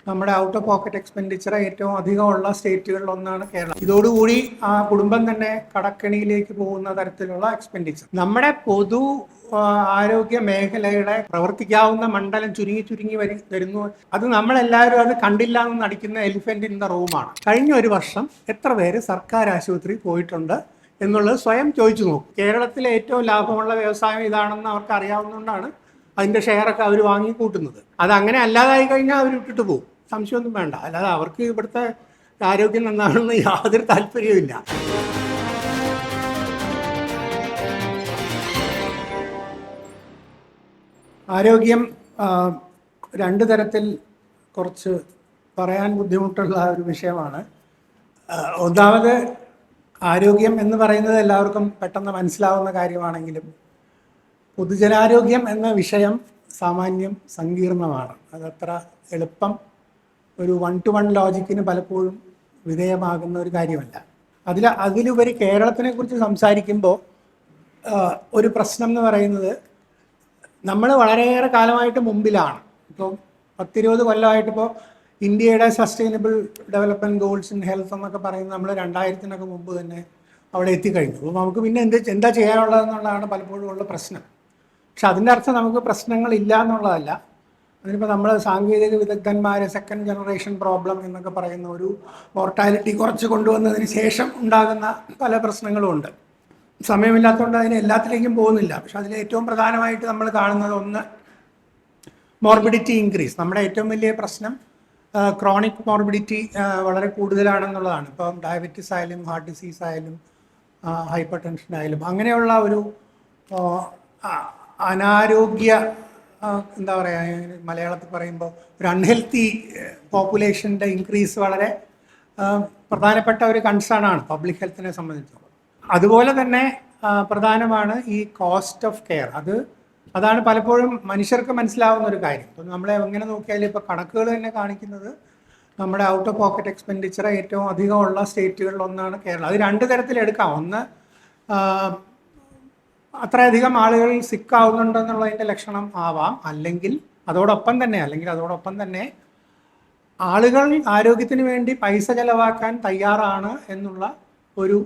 നമ്മുടെ out of pocket expenditure ഏറ്റവും അധികമുള്ള സ്റ്റേറ്റുകളിൽ ഒന്നാണ് കേരളം. ഇതോടുകൂടി ആ കുടുംബം തന്നെ കടക്കെണിയിലേക്ക് പോകുന്ന തരത്തിലുള്ള എക്സ്പെൻഡിച്ചർ. നമ്മുടെ പൊതു ആരോഗ്യ മേഖലയുടെ പ്രവർത്തിക്കാവുന്ന മണ്ഡലം ചുരുങ്ങി ചുരുങ്ങി വരുന്നു. അത് നമ്മളെല്ലാവരും അത് കണ്ടില്ല എന്ന് നടിക്കുന്ന എലിഫന്റ് ഇൻ ദ റൂമാണ്. കഴിഞ്ഞ ഒരു വർഷം എത്ര പേര് സർക്കാർ ആശുപത്രി പോയിട്ടുണ്ട് എന്നുള്ളത് സ്വയം ചോദിച്ചു നോക്കും. കേരളത്തിലെ ഏറ്റവും ലാഭമുള്ള വ്യവസായം ഇതാണെന്ന് അവർക്ക് അറിയാവുന്നതുകൊണ്ടാണ് അതിൻ്റെ ഷെയറൊക്കെ അവർ വാങ്ങിക്കൂട്ടുന്നത്. അതങ്ങനെ അല്ലാതായി കഴിഞ്ഞാൽ അവർ ഇട്ടിട്ട് പോകും, സംശയമൊന്നും വേണ്ട. അല്ലാതെ അവർക്ക് ഇവിടുത്തെ ആരോഗ്യം നന്നാണെന്ന് യാതൊരു താല്പര്യവുമില്ല. ആരോഗ്യം രണ്ട് തരത്തിൽ കുറച്ച് പറയാൻ ബുദ്ധിമുട്ടുള്ള ഒരു വിഷയമാണ്. ഒന്നാമത്, ആരോഗ്യം എന്ന് പറയുന്നത് എല്ലാവർക്കും പെട്ടെന്ന് മനസ്സിലാവുന്ന കാര്യമാണെങ്കിലും പൊതുജനാരോഗ്യം എന്ന വിഷയം സാമാന്യം സങ്കീർണമാണ്. അതത്ര എളുപ്പം ഒരു 1-to-1 ലോജിക്കിന് പലപ്പോഴും വിധേയമാകുന്ന ഒരു കാര്യമല്ല. അതിലുപരി കേരളത്തിനെ കുറിച്ച് സംസാരിക്കുമ്പോൾ ഒരു പ്രശ്നം എന്ന് പറയുന്നത്, നമ്മൾ വളരെയേറെ കാലമായിട്ട് മുമ്പിലാണ്. ഇപ്പോൾ 10-20 കൊല്ലമായിട്ടിപ്പോൾ ഇന്ത്യയുടെ sustainable development goals in health എന്നൊക്കെ പറയുന്നത് നമ്മൾ 2000-നൊക്കെ മുമ്പ് തന്നെ അവിടെ എത്തിക്കഴിഞ്ഞു. അപ്പോൾ നമുക്ക് പിന്നെ എന്താ ചെയ്യാനുള്ളതെന്നുള്ളതാണ് പലപ്പോഴും ഉള്ള പ്രശ്നം. പക്ഷെ അതിൻ്റെ അർത്ഥം നമുക്ക് പ്രശ്നങ്ങളില്ല എന്നുള്ളതല്ല. അതിനിപ്പോൾ നമ്മൾ സാങ്കേതിക വിദഗ്ധന്മാർ സെക്കൻഡ് ജനറേഷൻ പ്രോബ്ലം എന്നൊക്കെ പറയുന്ന ഒരു മോർട്ടാലിറ്റി കുറച്ച് കൊണ്ടുവന്നതിന് ശേഷം ഉണ്ടാകുന്ന പല പ്രശ്നങ്ങളുമുണ്ട്. സമയമില്ലാത്തതുകൊണ്ട് അതിന് എല്ലാത്തിലേക്കും പോകുന്നില്ല. പക്ഷെ അതിൽ ഏറ്റവും പ്രധാനമായിട്ട് നമ്മൾ കാണുന്നത് ഒന്ന്, മോർബിഡിറ്റി ഇൻക്രീസ്. നമ്മുടെ ഏറ്റവും വലിയ പ്രശ്നം ക്രോണിക് മോർബിഡിറ്റി വളരെ കൂടുതലാണെന്നുള്ളതാണ്. ഇപ്പം ഡയബറ്റീസ് ആയാലും ഹാർട്ട് ഡിസീസ് ആയാലും ഹൈപ്പർ ടെൻഷൻ ആയാലും അങ്ങനെയുള്ള ഒരു അനാരോഗ്യ, എന്താ പറയുക, മലയാളത്തിൽ പറയുമ്പോൾ ഒരു അൺഹെൽത്തി പോപ്പുലേഷൻ്റെ ഇൻക്രീസ് വളരെ പ്രധാനപ്പെട്ട ഒരു കൺസേൺ ആണ് പബ്ലിക് ഹെൽത്തിനെ സംബന്ധിച്ചിടത്തോളം. അതുപോലെ തന്നെ പ്രധാനമാണ് ഈ കോസ്റ്റ് ഓഫ് കെയർ. അതാണ് പലപ്പോഴും മനുഷ്യർക്ക് മനസ്സിലാവുന്ന ഒരു കാര്യം. ഇപ്പം നമ്മളെ എങ്ങനെ നോക്കിയാലും ഇപ്പോൾ കണക്കുകൾ തന്നെ കാണിക്കുന്നത് നമ്മുടെ ഔട്ട് ഓഫ് പോക്കറ്റ് എക്സ്പെൻഡിച്ചർ ഏറ്റവും അധികമുള്ള സ്റ്റേറ്റുകളിൽ ഒന്നാണ് കേരളം. അത് രണ്ട് തരത്തിലെടുക്കാം. ഒന്ന്, അത്രയധികം ആളുകൾ സിക്കാവുന്നുണ്ടെന്നുള്ളതിൻ്റെ ലക്ഷണം ആവാം. അല്ലെങ്കിൽ അതോടൊപ്പം തന്നെ ആളുകൾ ആരോഗ്യത്തിന് വേണ്ടി പൈസ ചെലവാക്കാൻ തയ്യാറാണ് എന്നുള്ള ഒരു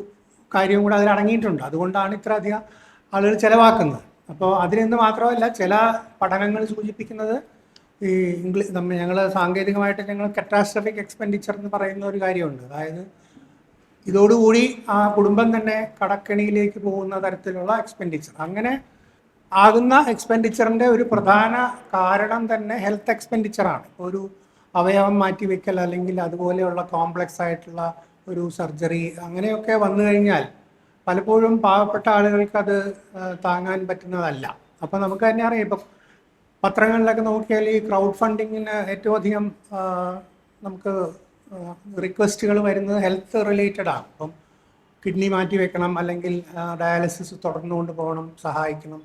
കാര്യം കൂടെ അതിലടങ്ങിയിട്ടുണ്ട്. അതുകൊണ്ടാണ് ഇത്ര അധികം ആളുകൾ ചെലവാക്കുന്നത്. അപ്പോൾ അതിനെന്ന് മാത്രമല്ല, ചില പഠനങ്ങൾ സൂചിപ്പിക്കുന്നത് ഈ ഞങ്ങൾ സാങ്കേതികമായിട്ട് കറ്റാസ്ട്രോഫിക് എക്സ്പെൻഡിച്ചർ എന്ന് പറയുന്ന ഒരു കാര്യമുണ്ട്. അതായത് ഇതോടുകൂടി ആ കുടുംബം തന്നെ കടക്കെണിയിലേക്ക് പോകുന്ന തരത്തിലുള്ള എക്സ്പെൻഡിച്ചർ. അങ്ങനെ ആകുന്ന എക്സ്പെൻഡിച്ചറിൻ്റെ ഒരു പ്രധാന കാരണം തന്നെ ഹെൽത്ത് എക്സ്പെൻഡിച്ചറാണ്. ഒരു അവയവം മാറ്റിവെക്കൽ അല്ലെങ്കിൽ അതുപോലെയുള്ള കോംപ്ലക്സ് ആയിട്ടുള്ള ഒരു സർജറി അങ്ങനെയൊക്കെ വന്നു കഴിഞ്ഞാൽ പലപ്പോഴും പാവപ്പെട്ട ആളുകൾക്ക് അത് താങ്ങാൻ പറ്റുന്നതല്ല. അപ്പോൾ നമുക്ക് തന്നെ അറിയാം, ഇപ്പം പത്രങ്ങളിലൊക്കെ നോക്കിയാൽ ഈ ക്രൗഡ് ഫണ്ടിങ്ങിന് ഏറ്റവും അധികം നമുക്ക് റിക്വസ്റ്റുകൾ വരുന്നത് ഹെൽത്ത് റിലേറ്റഡ് ആണ്. ഇപ്പം കിഡ്നി മാറ്റി വെക്കണം, അല്ലെങ്കിൽ ഡയാലിസിസ് തുടർന്നുകൊണ്ട് പോകണം, സഹായിക്കണം,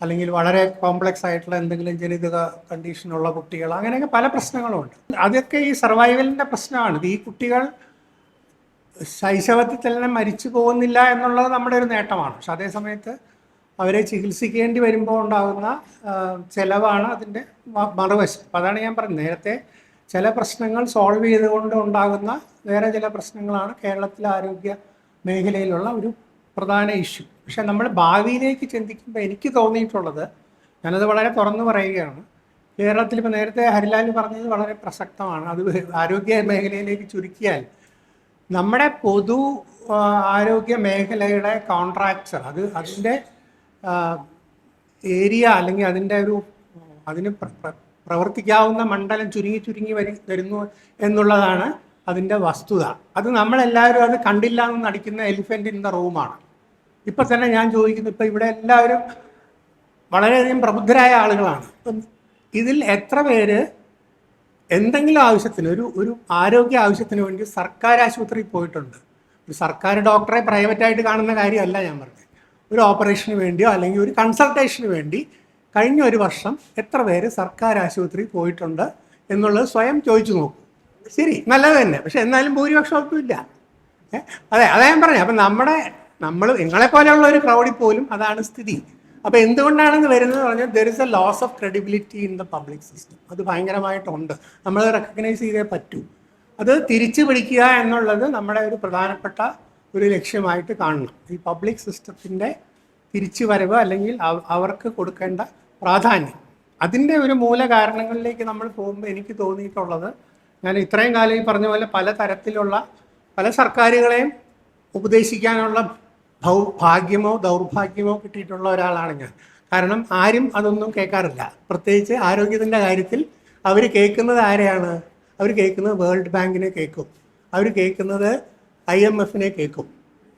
അല്ലെങ്കിൽ വളരെ കോംപ്ലക്സ് ആയിട്ടുള്ള എന്തെങ്കിലും ജനിതക കണ്ടീഷനുള്ള കുട്ടികൾ, അങ്ങനെയൊക്കെ പല പ്രശ്നങ്ങളുമുണ്ട്. അതൊക്കെ ഈ സർവൈവലിൻ്റെ പ്രശ്നമാണ്. ഈ കുട്ടികൾ ശൈശവത്തിൽ തന്നെ മരിച്ചു പോകുന്നില്ല എന്നുള്ളത് നമ്മുടെ ഒരു നേട്ടമാണ്. പക്ഷെ അതേ സമയത്ത് അവരെ ചികിത്സിക്കേണ്ടി വരുമ്പോൾ ഉണ്ടാകുന്ന ചിലവാണ് അതിൻ്റെ മറുവശം. അപ്പം അതാണ് ഞാൻ പറഞ്ഞത്, നേരത്തെ ചില പ്രശ്നങ്ങൾ സോൾവ് ചെയ്തുകൊണ്ട് ഉണ്ടാകുന്ന വേറെ ചില പ്രശ്നങ്ങളാണ് കേരളത്തിലെ ആരോഗ്യ മേഖലയിലുള്ള ഒരു പ്രധാന ഇഷ്യൂ. പക്ഷെ നമ്മൾ ഭാവിയിലേക്ക് ചിന്തിക്കുമ്പോൾ എനിക്ക് തോന്നിയിട്ടുള്ളത്, ഞാനത് വളരെ തുറന്നു പറയുകയാണ്, കേരളത്തിൽ ഇപ്പോൾ നേരത്തെ ഹരിലാൽ പറഞ്ഞത് വളരെ പ്രസക്തമാണ്. അത് ആരോഗ്യ മേഖലയിലേക്ക് ചുരുക്കിയാൽ നമ്മുടെ പൊതു ആരോഗ്യ മേഖലയുടെ കോൺട്രാക്ചർ, അതിൻ്റെ ഏരിയ അല്ലെങ്കിൽ അതിന് പ്രവർത്തിക്കാവുന്ന മണ്ഡലം ചുരുങ്ങി ചുരുങ്ങി വരുന്നു എന്നുള്ളതാണ് അതിൻ്റെ വസ്തുത. അത് നമ്മളെല്ലാവരും അത് കണ്ടില്ല എന്ന് നടിക്കുന്ന എലിഫന്റ് ഇൻ ദ റൂമാണ്. ഇപ്പം തന്നെ ഞാൻ ചോദിക്കുന്നു, ഇപ്പം ഇവിടെ എല്ലാവരും വളരെയധികം പ്രബുദ്ധരായ ആളുകളാണ്. ഇപ്പം ഇതിൽ എത്ര പേര് എന്തെങ്കിലും ആവശ്യത്തിന്, ഒരു ആരോഗ്യ ആവശ്യത്തിന് വേണ്ടി സർക്കാർ ആശുപത്രിയിൽ പോയിട്ടുണ്ട്? ഒരു സർക്കാർ ഡോക്ടറെ പ്രൈവറ്റായിട്ട് കാണുന്ന കാര്യമല്ല ഞാൻ പറഞ്ഞത്. ഒരു ഓപ്പറേഷന് വേണ്ടിയോ അല്ലെങ്കിൽ ഒരു കൺസൾട്ടേഷന് വേണ്ടി കഴിഞ്ഞ ഒരു വർഷം എത്ര പേര് സർക്കാർ ആശുപത്രിയിൽ പോയിട്ടുണ്ട് എന്നുള്ളത് സ്വയം ചോദിച്ചു നോക്കും. ശരി, നല്ലത് തന്നെ. പക്ഷെ എന്നാലും ഭൂരിപക്ഷമൊന്നും ഇല്ല. അതാ ഞാൻ പറഞ്ഞത്. അപ്പം നിങ്ങളെപ്പോലെയുള്ള ഒരു ക്രൗഡിൽ പോലും അതാണ് സ്ഥിതി. അപ്പോൾ എന്തുകൊണ്ടാണെന്ന് വരുന്നത് പറഞ്ഞാൽ there is a loss of credibility in the public system. അത് ഭയങ്കരമായിട്ടുണ്ട്, നമ്മൾ റെക്കഗ്നൈസ് ചെയ്തേ പറ്റൂ. അത് തിരിച്ചു പിടിക്കുക എന്നുള്ളത് നമ്മുടെ ഒരു പ്രധാനപ്പെട്ട ഒരു ലക്ഷ്യമായിട്ട് കാണണം. ഈ പബ്ലിക് സിസ്റ്റത്തിൻ്റെ തിരിച്ചു വരവ് അല്ലെങ്കിൽ അവർക്ക് കൊടുക്കേണ്ട പ്രാധാന്യം, അതിൻ്റെ ഒരു മൂല കാരണങ്ങളിലേക്ക് നമ്മൾ പോകുമ്പോൾ എനിക്ക് തോന്നിയിട്ടുള്ളത്, ഞാൻ ഇത്രയും കാലം ഈ പറഞ്ഞ പോലെ പല തരത്തിലുള്ള പല സർക്കാരുകളെയും ഉപദേശിക്കാനുള്ള ഭാഗ്യമോ ദൗർഭാഗ്യമോ കിട്ടിയിട്ടുള്ള ഒരാളാണ് ഞാൻ. കാരണം ആരും അതൊന്നും കേൾക്കാറില്ല. പ്രത്യേകിച്ച് ആരോഗ്യത്തിൻ്റെ കാര്യത്തിൽ അവർ കേൾക്കുന്നത് ആരെയാണ്? അവർ കേൾക്കുന്നത് വേൾഡ് ബാങ്കിനെ കേൾക്കും, അവർ കേൾക്കുന്നത് IMFനെ കേൾക്കും.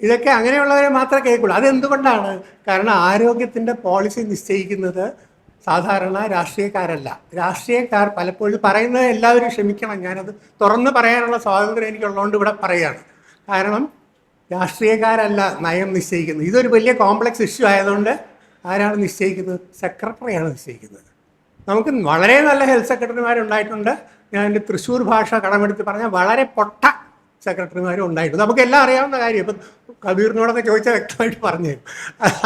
ഇതൊക്കെ അങ്ങനെയുള്ളവരെ മാത്രമേ കേൾക്കുള്ളൂ. അതെന്തുകൊണ്ടാണ്? കാരണം ആരോഗ്യത്തിൻ്റെ പോളിസി നിശ്ചയിക്കുന്നത് സാധാരണ രാഷ്ട്രീയക്കാരല്ല. രാഷ്ട്രീയക്കാർ പലപ്പോഴും പറയുന്നത് എല്ലാവരും ക്ഷമിക്കണം, ഞാനത് തുറന്ന് പറയാനുള്ള സ്വാതന്ത്ര്യം എനിക്കുള്ളതുകൊണ്ട് ഇവിടെ പറയുകയാണ്. കാരണം രാഷ്ട്രീയക്കാരല്ല നയം നിശ്ചയിക്കുന്നത്. ഇതൊരു വലിയ കോംപ്ലക്സ് ഇഷ്യൂ ആയതുകൊണ്ട് ആരാണ് നിശ്ചയിക്കുന്നത്? സെക്രട്ടറിയാണ് നിശ്ചയിക്കുന്നത്. നമുക്ക് വളരെ നല്ല ഹെൽത്ത് സെക്രട്ടറിമാരുണ്ടായിട്ടുണ്ട്. ഞാൻ എൻ്റെ തൃശ്ശൂർ ഭാഷ കടമെടുത്ത് പറഞ്ഞാൽ വളരെ പൊട്ട സെക്രട്ടറിമാരും ഉണ്ടായിട്ടുണ്ട്. നമുക്കെല്ലാം അറിയാവുന്ന കാര്യം. ഇപ്പം കബീറിനോടൊക്കെ ചോദിച്ചാൽ വ്യക്തമായിട്ട് പറഞ്ഞു തരും.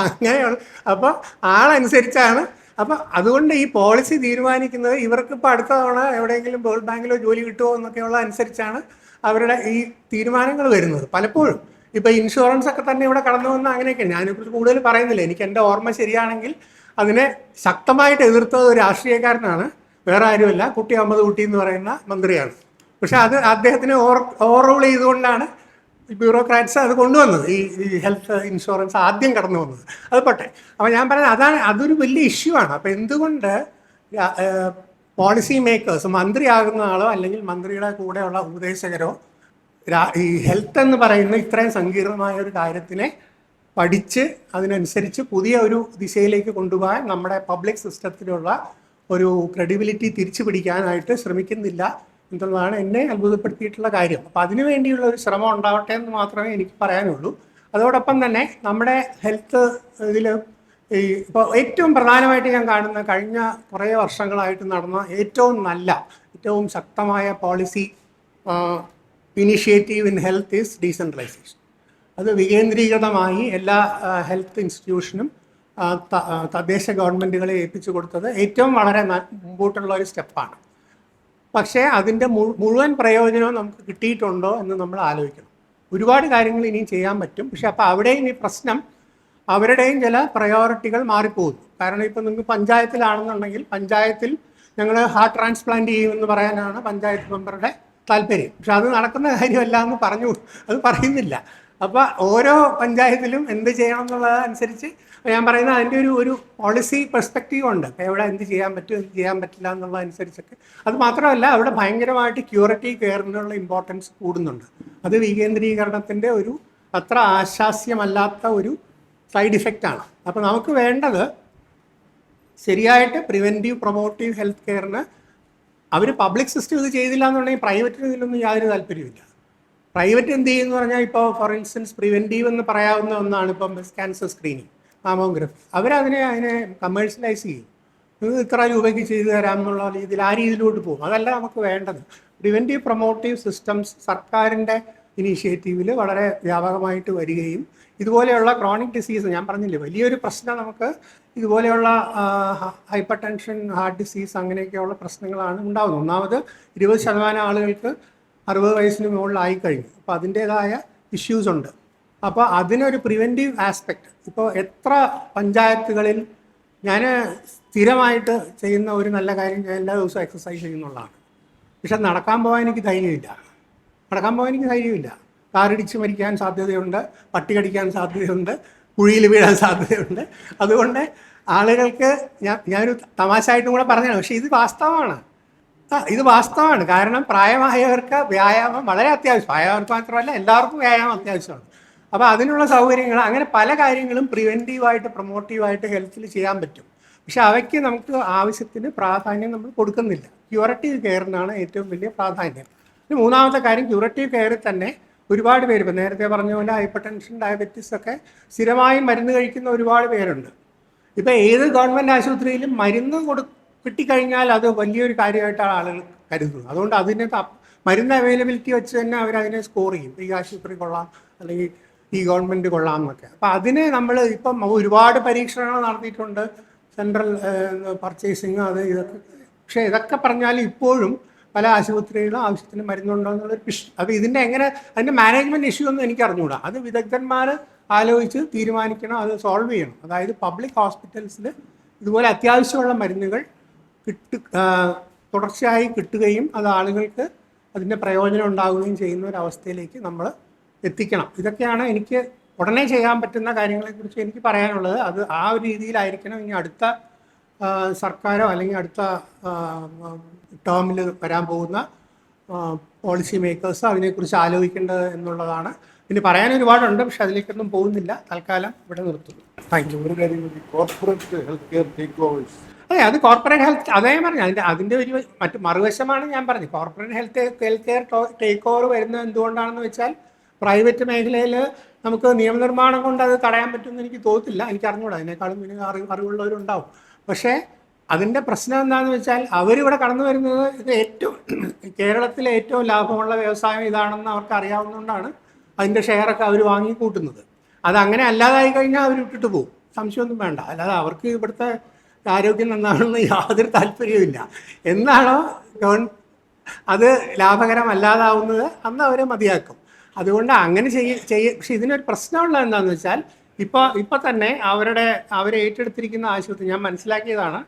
അങ്ങനെയാണ്. അപ്പോൾ ആളനുസരിച്ചാണ്. അപ്പോൾ അതുകൊണ്ട് ഈ പോളിസി തീരുമാനിക്കുന്നത് ഇവർക്ക് ഇപ്പോൾ അടുത്ത തവണ എവിടെയെങ്കിലും വേൾഡ് ബാങ്കിലോ ജോലി കിട്ടുമോ എന്നൊക്കെയുള്ള അനുസരിച്ചാണ് അവരുടെ ഈ തീരുമാനങ്ങൾ വരുന്നത് പലപ്പോഴും. ഇപ്പോൾ ഇൻഷുറൻസ് ഒക്കെ തന്നെ ഇവിടെ കടന്നു വന്ന അങ്ങനെയൊക്കെ. ഞാനിപ്പോൾ കൂടുതൽ പറയുന്നില്ല. എനിക്ക് എൻ്റെ ഓർമ്മ ശരിയാണെങ്കിൽ അതിനെ ശക്തമായിട്ട് എതിർത്തത് ഒരു രാഷ്ട്രീയക്കാരനാണ്, വേറെ ആരുമല്ല, കുട്ടി അഹമ്മദ് കുട്ടി എന്ന് പറയുന്ന മന്ത്രിയാണ്. പക്ഷെ അത് അദ്ദേഹത്തിന് ഓവർ റൂൾ ചെയ്തുകൊണ്ടാണ് ബ്യൂറോക്രാറ്റ്സ് അത് കൊണ്ടുവന്നത്, ഈ ഹെൽത്ത് ഇൻഷുറൻസ് ആദ്യം കടന്നു വന്നത്. അത് പോട്ടെ. അപ്പോൾ ഞാൻ പറയുന്നത് അതൊരു വലിയ ഇഷ്യൂ ആണ്. അപ്പോൾ എന്തുകൊണ്ട് പോളിസി മേക്കേഴ്സ്, മന്ത്രിയാകുന്ന ആളോ അല്ലെങ്കിൽ മന്ത്രിയുടെ കൂടെയുള്ള ഉപദേശകരോ ഈ ഹെൽത്ത് എന്ന് പറയുന്ന ഇത്രയും സങ്കീർണമായ ഒരു കാര്യത്തിനെ പഠിച്ച് അതിനനുസരിച്ച് പുതിയ ഒരു ദിശയിലേക്ക് കൊണ്ടുപോകാൻ നമ്മുടെ പബ്ലിക് സിസ്റ്റത്തിലുള്ള ഒരു ക്രെഡിബിലിറ്റി തിരിച്ചു പിടിക്കാനായിട്ട് ശ്രമിക്കുന്നില്ല എന്നുള്ളതാണ് എന്നെ അത്ഭുതപ്പെടുത്തിയിട്ടുള്ള കാര്യം. അപ്പോൾ അതിനു വേണ്ടിയുള്ള ഒരു ശ്രമം ഉണ്ടാവട്ടെ എന്ന് മാത്രമേ എനിക്ക് പറയാനുള്ളൂ. അതോടൊപ്പം തന്നെ നമ്മുടെ ഹെൽത്ത് ഇതിൽ ഈ ഇപ്പോൾ ഏറ്റവും പ്രധാനമായിട്ട് ഞാൻ കാണുന്ന കഴിഞ്ഞ കുറേ വർഷങ്ങളായിട്ട് നടന്ന ഏറ്റവും നല്ല, ഏറ്റവും ശക്തമായ policy initiative in health is decentralisation. അത് വികേന്ദ്രീകൃതമായി എല്ലാ ഹെൽത്ത് ഇൻസ്റ്റിറ്റ്യൂഷനും തദ്ദേശ ഗവൺമെൻറ്റുകളെ ഏൽപ്പിച്ചു കൊടുത്തത് ഏറ്റവും വളരെ മുമ്പോട്ടുള്ള ഒരു സ്റ്റെപ്പാണ്. പക്ഷേ അതിൻ്റെ മുഴുവൻ പ്രയോജനവും നമുക്ക് കിട്ടിയിട്ടുണ്ടോ എന്ന് നമ്മൾ ആലോചിക്കണം. ഒരുപാട് കാര്യങ്ങൾ ഇനിയും ചെയ്യാൻ പറ്റും. പക്ഷെ അപ്പോൾ അവിടെയും ഈ പ്രശ്നം, അവരുടെയും ചില പ്രയോറിറ്റികൾ മാറിപ്പോകുന്നു. കാരണം ഇപ്പോൾ നിങ്ങൾക്ക് പഞ്ചായത്തിലാണെന്നുണ്ടെങ്കിൽ പഞ്ചായത്തിൽ ഞങ്ങൾ ഹാർട്ട് ട്രാൻസ്പ്ലാന്റ് ചെയ്യുമെന്ന് പറയാനാണ് പഞ്ചായത്ത് മെമ്പറുടെ താല്പര്യം. പക്ഷെ അത് നടക്കുന്ന കാര്യമല്ല എന്ന് അത് പറയുന്നില്ല. അപ്പോൾ ഓരോ പഞ്ചായത്തിലും എന്ത് ചെയ്യണം എന്നുള്ളതനുസരിച്ച് ഞാൻ പറയുന്നത് അതിൻ്റെ ഒരു പോളിസി പെർസ്പെക്റ്റീവ് ഉണ്ട്. അപ്പോൾ എവിടെ എന്ത് ചെയ്യാൻ പറ്റും, എന്ത് ചെയ്യാൻ പറ്റില്ല എന്നുള്ളതനുസരിച്ചൊക്കെ. അത് മാത്രമല്ല അവിടെ ഭയങ്കരമായിട്ട് ക്യൂറേറ്റീവ് കെയറിനുള്ള ഇമ്പോർട്ടൻസ് കൂടുന്നുണ്ട്. അത് വികേന്ദ്രീകരണത്തിൻ്റെ ഒരു അത്ര ആശാസ്യമല്ലാത്ത ഒരു സൈഡ് ഇഫക്റ്റാണ്. അപ്പോൾ നമുക്ക് വേണ്ടത് ശരിയായിട്ട് പ്രിവെൻറ്റീവ് പ്രൊമോട്ടീവ് ഹെൽത്ത് കെയറിന് അവർ പബ്ലിക് സിസ്റ്റം ഇത് ചെയ്തില്ല എന്നുണ്ടെങ്കിൽ പ്രൈവറ്റിന് ഇതിലൊന്നും യാതൊരു താല്പര്യമില്ല. പ്രൈവറ്റ് എന്ത് ചെയ്യുമെന്ന് പറഞ്ഞാൽ ഇപ്പോൾ ഫോർ ഇൻസ്റ്റൻസ് പ്രിവെൻറ്റീവ് എന്ന് പറയാവുന്ന ഒന്നാണ് ഇപ്പം ബ്രസ്റ്റ് ക്യാൻസർ സ്ക്രീനിങ്, മാമോഗ്രഫി. അതിനെ കമേഴ്ഷ്യലൈസ് ചെയ്യും. ഇത് ഇത്ര രൂപയ്ക്ക് ചെയ്തു തരാം എന്നുള്ള രീതിയിൽ ആ രീതിയിലോട്ട് പോകും. അതല്ല നമുക്ക് വേണ്ടത്. പ്രിവെൻറ്റീവ് പ്രൊമോട്ടീവ് സിസ്റ്റംസ് സർക്കാരിൻ്റെ ഇനീഷ്യേറ്റീവിൽ വളരെ വ്യാപകമായിട്ട് വരികയും ഇതുപോലെയുള്ള ക്രോണിക് ഡിസീസ്, ഞാൻ പറഞ്ഞില്ലേ വലിയൊരു പ്രശ്നം നമുക്ക് ഇതുപോലെയുള്ള ഹൈപ്പർ ടെൻഷൻ, ഹാർട്ട് ഡിസീസ് അങ്ങനെയൊക്കെയുള്ള പ്രശ്നങ്ങളാണ് ഉണ്ടാകുന്നത്. ഒന്നാമത് 20% ആളുകൾക്ക് 60 വയസ്സിന് മുകളിലായി കഴിഞ്ഞു. അപ്പോൾ അതിൻ്റേതായ ഇഷ്യൂസ് ഉണ്ട്. അപ്പോൾ അതിനൊരു പ്രിവെൻറ്റീവ് ആസ്പെക്റ്റ് ഇപ്പോൾ എത്ര പഞ്ചായത്തുകളിൽ ഞാൻ സ്ഥിരമായിട്ട് ചെയ്യുന്ന ഒരു നല്ല കാര്യം, ഞാൻ എല്ലാ ദിവസവും എക്സസൈസ് ചെയ്യുന്നുള്ളതാണ്. പക്ഷെ നടക്കാൻ പോകാൻ എനിക്ക് ധൈര്യമില്ല. കാറിടിച്ച് മരിക്കാൻ സാധ്യതയുണ്ട്, പട്ടി കടിക്കാൻ സാധ്യതയുണ്ട്, കുഴിയിൽ വീഴാൻ സാധ്യതയുണ്ട്. അതുകൊണ്ട് ആളുകൾക്ക് ഞാനൊരു തമാശയായിട്ടും കൂടെ പറഞ്ഞതാണ്. പക്ഷേ ഇത് വാസ്തവമാണ്. കാരണം പ്രായമായവർക്ക് വ്യായാമം വളരെ അത്യാവശ്യം. പ്രായമായവർക്ക് മാത്രമല്ല, എല്ലാവർക്കും വ്യായാമം അത്യാവശ്യമാണ്. അപ്പോൾ അതിനുള്ള സൗകര്യങ്ങൾ, അങ്ങനെ പല കാര്യങ്ങളും പ്രിവെൻറ്റീവായിട്ട് പ്രൊമോട്ടീവായിട്ട് ഹെൽത്തിൽ ചെയ്യാൻ പറ്റും. പക്ഷെ അവയ്ക്ക് നമുക്ക് ആവശ്യത്തിന് പ്രാധാന്യം നമ്മൾ കൊടുക്കുന്നില്ല. ക്യൂറേറ്റീവ് കെയറിനാണ് ഏറ്റവും വലിയ പ്രാധാന്യം. മൂന്നാമത്തെ കാര്യം, ക്യൂറേറ്റീവ് കെയറിൽ തന്നെ ഒരുപാട് പേര്, ഇപ്പം നേരത്തെ പറഞ്ഞ പോലെ ഹൈപ്പർ ടെൻഷൻ, ഡയബറ്റീസ് ഒക്കെ സ്ഥിരമായി മരുന്ന് കഴിക്കുന്ന ഒരുപാട് പേരുണ്ട്. ഇപ്പം ഏത് ഗവൺമെൻറ് ആശുപത്രിയിലും മരുന്ന് കിട്ടിക്കഴിഞ്ഞാൽ അത് വലിയൊരു കാര്യമായിട്ടാണ് ആളുകൾ കരുതുന്നത്. അതുകൊണ്ട് മരുന്ന് അവൈലബിലിറ്റി വെച്ച് തന്നെ അവരതിനെ സ്കോർ ചെയ്യും. ഈ ആശുപത്രി കൊള്ളാം, അല്ലെങ്കിൽ ഈ ഗവൺമെൻറ് കൊള്ളാം എന്നൊക്കെ. അപ്പോൾ അതിന് നമ്മൾ ഇപ്പം ഒരുപാട് പരീക്ഷണങ്ങൾ നടത്തിയിട്ടുണ്ട്, സെൻട്രൽ പർച്ചേസിങ് അത് ഇതൊക്കെ. പക്ഷേ ഇതൊക്കെ പറഞ്ഞാലും ഇപ്പോഴും പല ആശുപത്രികളും ആവശ്യത്തിന് മരുന്നുണ്ടോ എന്നുള്ളൊരു അപ്പോൾ ഇതിൻ്റെ അതിൻ്റെ മാനേജ്മെൻറ്റ് ഇഷ്യൂ ഒന്നും എനിക്ക് അറിഞ്ഞുകൂടാ. അത് വിദഗ്ധന്മാർ ആലോചിച്ച് തീരുമാനിക്കണം, അത് സോൾവ് ചെയ്യണം. അതായത് പബ്ലിക് ഹോസ്പിറ്റൽസിൽ ഇതുപോലെ അത്യാവശ്യമുള്ള മരുന്നുകൾ തുടർച്ചയായി കിട്ടുകയും അത് ആളുകൾക്ക് അതിൻ്റെ പ്രയോജനം ഉണ്ടാവുകയും ചെയ്യുന്ന ഒരവസ്ഥയിലേക്ക് നമ്മൾ എത്തിക്കണം. ഇതൊക്കെയാണ് എനിക്ക് ഉടനെ ചെയ്യാൻ പറ്റുന്ന കാര്യങ്ങളെക്കുറിച്ച് എനിക്ക് പറയാനുള്ളത്. അത് ആ ഒരു രീതിയിലായിരിക്കണം ഇനി അടുത്ത സർക്കാരോ അല്ലെങ്കിൽ അടുത്ത ടേമിൽ വരാൻ പോകുന്ന പോളിസി മേക്കേഴ്സോ അതിനെക്കുറിച്ച് ആലോചിക്കേണ്ടത് എന്നുള്ളതാണ്. ഇനി പറയാൻ ഒരുപാടുണ്ട്, പക്ഷെ അതിലേക്കൊന്നും പോകുന്നില്ല. തൽക്കാലം ഇവിടെ നിർത്തുന്നു. Thank you. Corporate health care take overs. അതെ, അത് കോർപ്പറേറ്റ് ഹെൽത്ത്, അതേ പറഞ്ഞു, അതിൻ്റെ ഒരു മറുവശമാണ് ഞാൻ പറഞ്ഞത്. Corporate health care take over വരുന്നത് എന്തുകൊണ്ടാണെന്ന് വെച്ചാൽ പ്രൈവറ്റ് മേഖലയിൽ നമുക്ക് നിയമനിർമ്മാണം കൊണ്ട് അത് തടയാൻ പറ്റുമെന്ന് എനിക്ക് തോന്നത്തില്ല. എനിക്ക് അറിഞ്ഞൂടാ, അതിനേക്കാളും പിന്നെ അറിവുള്ളവരുണ്ടാവും. പക്ഷേ അതിൻ്റെ പ്രശ്നം എന്താണെന്ന് വെച്ചാൽ അവരിവിടെ കടന്നു വരുന്നത് കേരളത്തിലെ ഏറ്റവും ലാഭമുള്ള വ്യവസായം ഇതാണെന്ന് അവർക്ക് അറിയാവുന്നതുകൊണ്ടാണ് അതിൻ്റെ ഷെയറൊക്കെ അവർ വാങ്ങിക്കൂട്ടുന്നത്. അതങ്ങനെ അല്ലാതായി കഴിഞ്ഞാൽ അവർ ഇട്ടിട്ട് പോകും, സംശയമൊന്നും വേണ്ട. അല്ലാതെ അവർക്ക് ഇവിടുത്തെ ആരോഗ്യം നന്നാണെന്ന് യാതൊരു താല്പര്യവുമില്ല. എന്നാണോ അത് ലാഭകരമല്ലാതാവുന്നത് അന്ന് അവരെ മതിയാക്കും. അതുകൊണ്ട് അങ്ങനെ പക്ഷെ ഇതിനൊരു പ്രശ്നമുള്ളത് എന്താണെന്ന് വെച്ചാൽ ഇപ്പോൾ തന്നെ അവരെ ഏറ്റെടുത്തിരിക്കുന്ന ആശുപത്രി ഞാൻ മനസ്സിലാക്കിയതാണ്,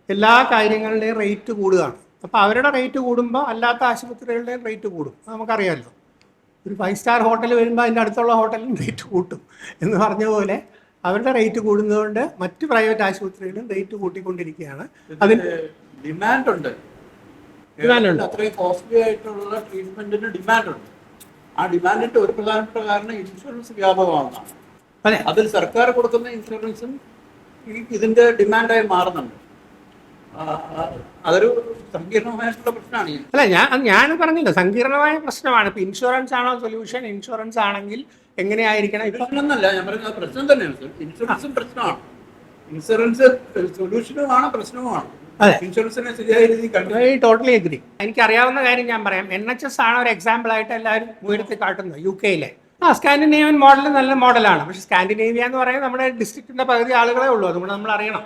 എല്ലാ കാര്യങ്ങളുടെയും റേറ്റ് കൂടുകയാണ്. അപ്പോൾ അവരുടെ റേറ്റ് കൂടുമ്പോൾ അല്ലാത്ത ആശുപത്രികളുടെയും റേറ്റ് കൂടും. നമുക്കറിയാമല്ലോ, ഒരു 5 സ്റ്റാർ ഹോട്ടൽ വരുമ്പോൾ അതിൻ്റെ അടുത്തുള്ള ഹോട്ടലിനും റേറ്റ് കൂട്ടും എന്ന് പറഞ്ഞ പോലെ അവരുടെ റേറ്റ് കൂടുന്നതുകൊണ്ട് മറ്റ് പ്രൈവറ്റ് ആശുപത്രികളും റേറ്റ് കൂട്ടിക്കൊണ്ടിരിക്കുകയാണ്. അതിന് ഡിമാൻഡുണ്ട്, അത്രയും കോസ്റ്റ്ലി ആയിട്ടുള്ള ട്രീറ്റ്മെന്റിന് ഡിമാൻഡുണ്ട്. ആ ഡിമാൻഡിന്റെ ഒരു പ്രധാനപ്പെട്ട കാരണം ഇൻഷുറൻസ് വ്യാപകമാണെന്നാണ്. അതിൽ സർക്കാർ കൊടുക്കുന്ന ഇൻഷുറൻസും ഇതിന്റെ ഡിമാൻഡായി മാറുന്നുണ്ട്. അതൊരു സങ്കീർണമായിട്ടുള്ള പ്രശ്നമാണ്. അല്ല, ഞാൻ പറഞ്ഞില്ല, സങ്കീർണമായ പ്രശ്നമാണ്. ഇപ്പൊ ഇൻഷുറൻസ് ആണോ സൊല്യൂഷൻ? ഇൻഷുറൻസ് ആണെങ്കിൽ എങ്ങനെയായിരിക്കണം? എന്നല്ല ഞാൻ പറയുന്നത്, പ്രശ്നം തന്നെയാണ്. ഇൻഷുറൻസും പ്രശ്നമാണ്, ഇൻഷുറൻസ് സൊല്യൂഷനുമാണ് പ്രശ്നവുമാണ്. ഇൻഷുറൻസിനെ ശരിയായ രീതിയിൽ ടോട്ടലി എഗ്രി. എനിക്കറിയാവുന്ന കാര്യം ഞാൻ പറയാം. NHS ആണ് ഒരു എക്സാമ്പിൾ ആയിട്ട് എല്ലാവരും ഉയർത്തി കാട്ടുന്നത്. UK സ്കാൻഡിനേവിയൻ മോഡൽ നല്ല മോഡലാണ്. പക്ഷെ സ്കാൻഡിനേവിയ എന്ന് പറയുന്നത് നമ്മുടെ ഡിസ്ട്രിക്റ്റിന്റെ പകുതി ആളുകളെ ഉള്ളൂ. അതുകൊണ്ട് നമ്മൾ അറിയണം.